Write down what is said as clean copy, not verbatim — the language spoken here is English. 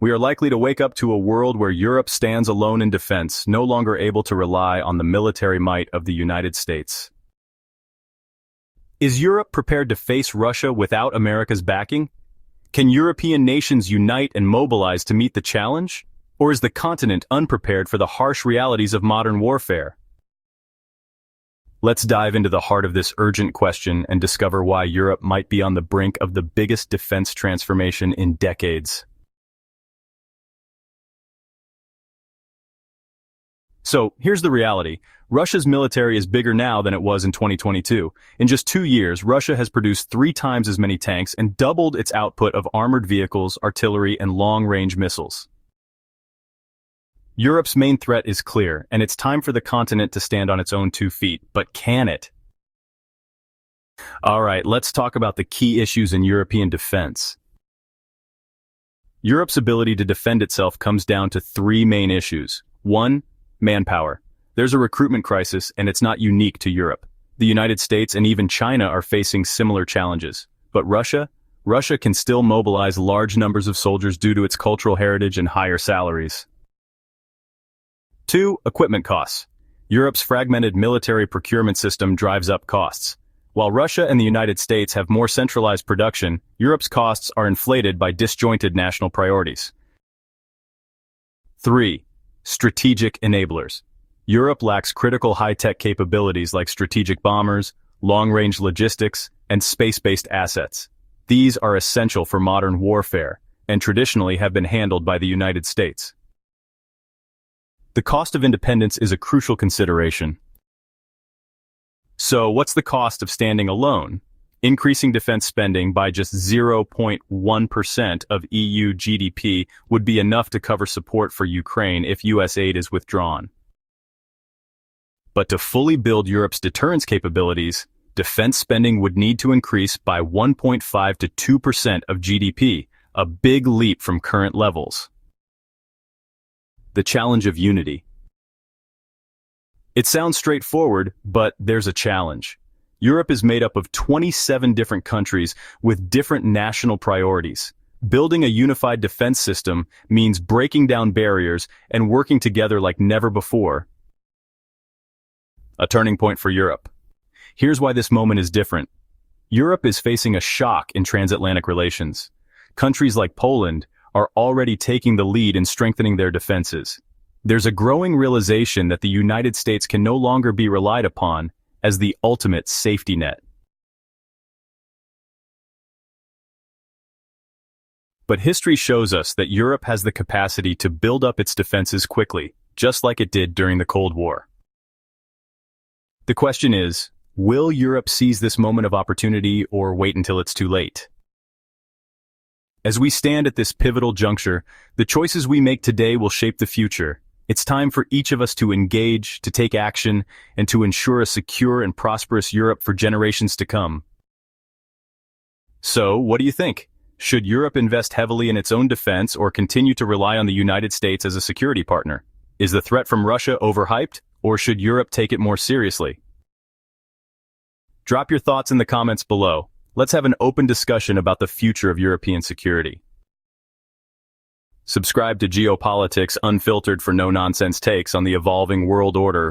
we are likely to wake up to a world where Europe stands alone in defense, no longer able to rely on the military might of the United States. Is Europe prepared to face Russia without America's backing? Can European nations unite and mobilize to meet the challenge? Or is the continent unprepared for the harsh realities of modern warfare? Let's dive into the heart of this urgent question and discover why Europe might be on the brink of the biggest defense transformation in decades. So, here's the reality. Russia's military is bigger now than it was in 2022. In just 2 years, Russia has produced 3 times as many tanks and doubled its output of armored vehicles, artillery, and long-range missiles. Europe's main threat is clear, and it's time for the continent to stand on its own 2 feet. But can it? Alright, let's talk about the key issues in European defense. Europe's ability to defend itself comes down to 3 main issues. 1. Manpower. There's a recruitment crisis, and it's not unique to Europe. The United States and even China are facing similar challenges. But Russia can still mobilize large numbers of soldiers due to its cultural heritage and higher salaries. 2. Equipment costs. Europe's fragmented military procurement system drives up costs. While Russia and the United States have more centralized production, Europe's costs are inflated by disjointed national priorities. 3. Strategic enablers. Europe lacks critical high-tech capabilities like strategic bombers, long-range logistics, and space-based assets. These are essential for modern warfare, and traditionally have been handled by the United States. The cost of independence is a crucial consideration. So, what's the cost of standing alone? Increasing defense spending by just 0.1% of EU GDP would be enough to cover support for Ukraine if US aid is withdrawn. But to fully build Europe's deterrence capabilities, defense spending would need to increase by 1.5 to 2% of GDP, a big leap from current levels. The challenge of unity. It sounds straightforward, but there's a challenge. Europe is made up of 27 different countries with different national priorities. Building a unified defense system means breaking down barriers and working together like never before. A turning point for Europe. Here's why this moment is different. Europe is facing a shock in transatlantic relations. Countries like Poland are already taking the lead in strengthening their defenses. There's a growing realization that the United States can no longer be relied upon as the ultimate safety net. But history shows us that Europe has the capacity to build up its defenses quickly, just like it did during the Cold War. The question is, will Europe seize this moment of opportunity or wait until it's too late? As we stand at this pivotal juncture, the choices we make today will shape the future. It's time for each of us to engage, to take action, and to ensure a secure and prosperous Europe for generations to come. So, what do you think? Should Europe invest heavily in its own defense or continue to rely on the United States as a security partner? Is the threat from Russia overhyped, or should Europe take it more seriously? Drop your thoughts in the comments below. Let's have an open discussion about the future of European security. Subscribe to Geopolitics Unfiltered for no-nonsense takes on the evolving world order.